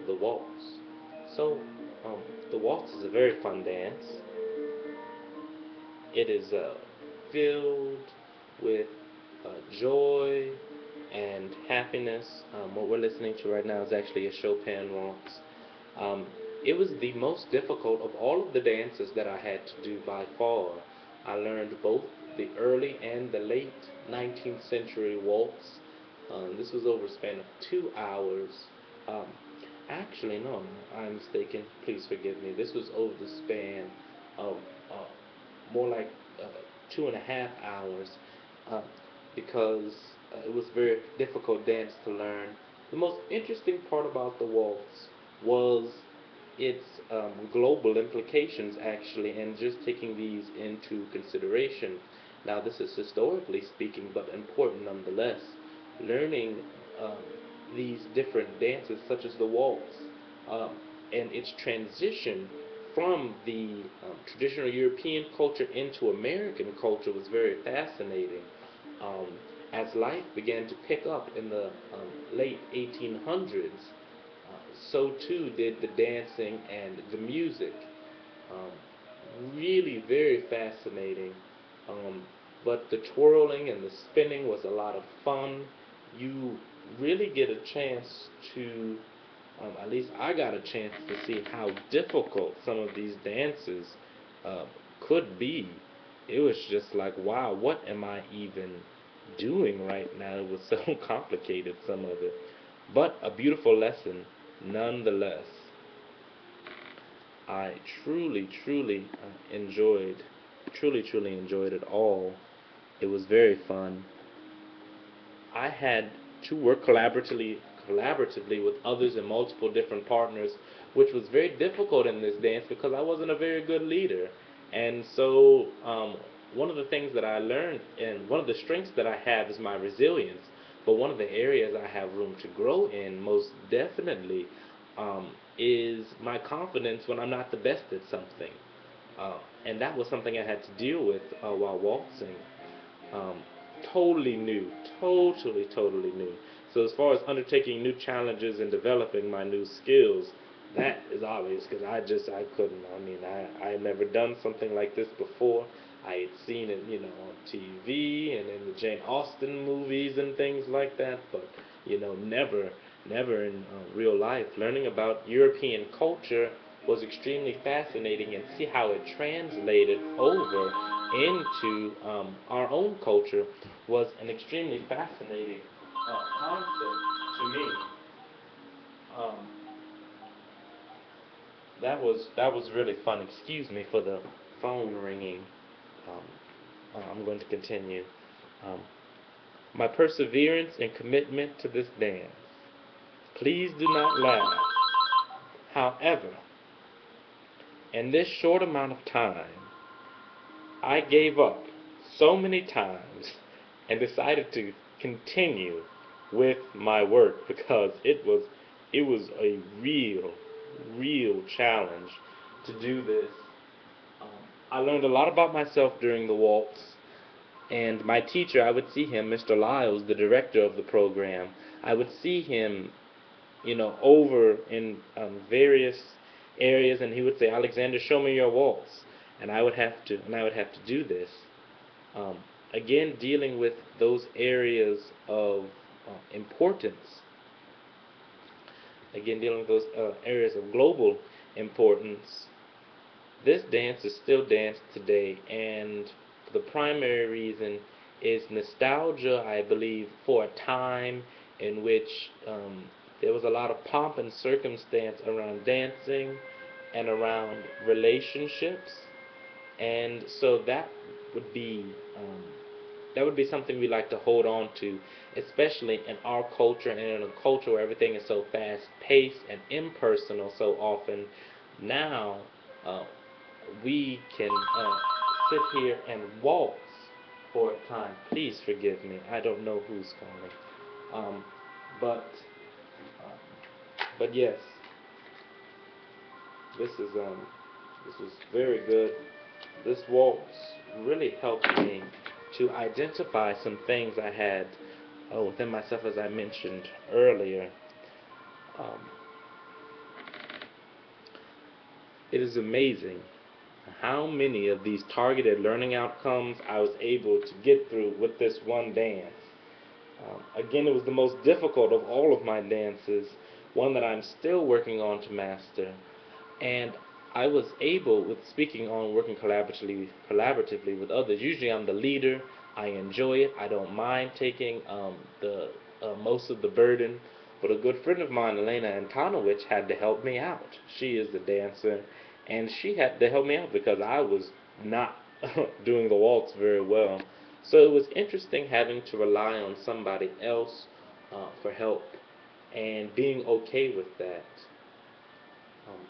the waltz. So, um, the waltz is a very fun dance. It is filled with joy and happiness. What we're listening to right now is actually a Chopin waltz. Um, it was the most difficult of all of the dances that I had to do by far. I learned both the early and the late 19th century waltz. This was over a span of 2 hours. Um, Actually, no, I'm mistaken. Please forgive me. This was over the span of more like uh, 2.5 hours, uh, because it was a very difficult dance to learn. The most interesting part about the waltz was its global implications, actually, and just taking these into consideration. Now, this is historically speaking, but important nonetheless. Learning um, these different dances, such as the waltz, um, and its transition from the traditional European culture into American culture was very fascinating. Um, as life began to pick up in the late 1800s, so too did the dancing and the music. Really very fascinating. Um, but the twirling and the spinning was a lot of fun. You really get a chance to, at least I got a chance to see how difficult some of these dances uh, could be. It was just like, wow, what am I even doing right now? It was so complicated, some of it. But a beautiful lesson nonetheless. I truly enjoyed it all. It was very fun. I had to work collaboratively with others and multiple different partners, which was very difficult in this dance because I wasn't a very good leader. And so, one of the things that I learned, and one of the strengths that I have, is my resilience. But one of the areas I have room to grow in, most definitely, is my confidence when I'm not the best at something. And that was something I had to deal with while waltzing. Um, totally new, totally new. So as far as undertaking new challenges and developing my new skills, that is obvious because I couldn't. I mean, I had never done something like this before. I had seen it, on TV and in the Jane Austen movies and things like that, but never in real life. Learning about European culture was extremely fascinating, and see how it translated over into our own culture was an extremely fascinating concept to me. Um, that was really fun. Excuse me for the phone ringing. Um, I'm going to continue. Um, my perseverance and commitment to this dance. Please do not laugh. However, in this short amount of time, I gave up so many times and decided to continue with my work because it was a real challenge to do this. Um, I learned a lot about myself during the waltz, and my teacher, I would see him, Mr. Lyles, the director of the program. I would see him, over in various areas, and he would say, "Alexander, show me your waltz," and I would have to do this. Um, Again, dealing with those areas of importance. Again, dealing with those areas of global importance. This dance is still danced today, and the primary reason is nostalgia, I believe, for a time in which there was a lot of pomp and circumstance around dancing and around relationships, and so would be um, that would be something we like to hold on to, especially in our culture and in a culture where everything is so fast-paced and impersonal so often. Now, uh, we can sit here and waltz for a time. Please forgive me. I don't know who's calling. But uh, but yes, this is this was very good. This waltz really helped me to identify some things I had within myself, as I mentioned earlier. Um, It is amazing how many of these targeted learning outcomes I was able to get through with this one dance. Again, it was the most difficult of all of my dances, one that I'm still working on to master. And I was able, with speaking on working collaboratively with others. Usually, I'm the leader. I enjoy it. I don't mind taking the most of the burden. But a good friend of mine, Elena Antonowicz, had to help me out. She is the dancer, and she had to help me out because I was not doing the waltz very well. So it was interesting having to rely on somebody else for help and being okay with that.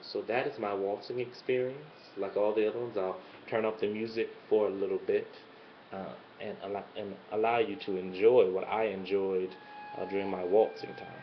So that is my waltzing experience. Like all the other ones, I'll turn up the music for a little bit and allow you to enjoy what I enjoyed during my waltzing time.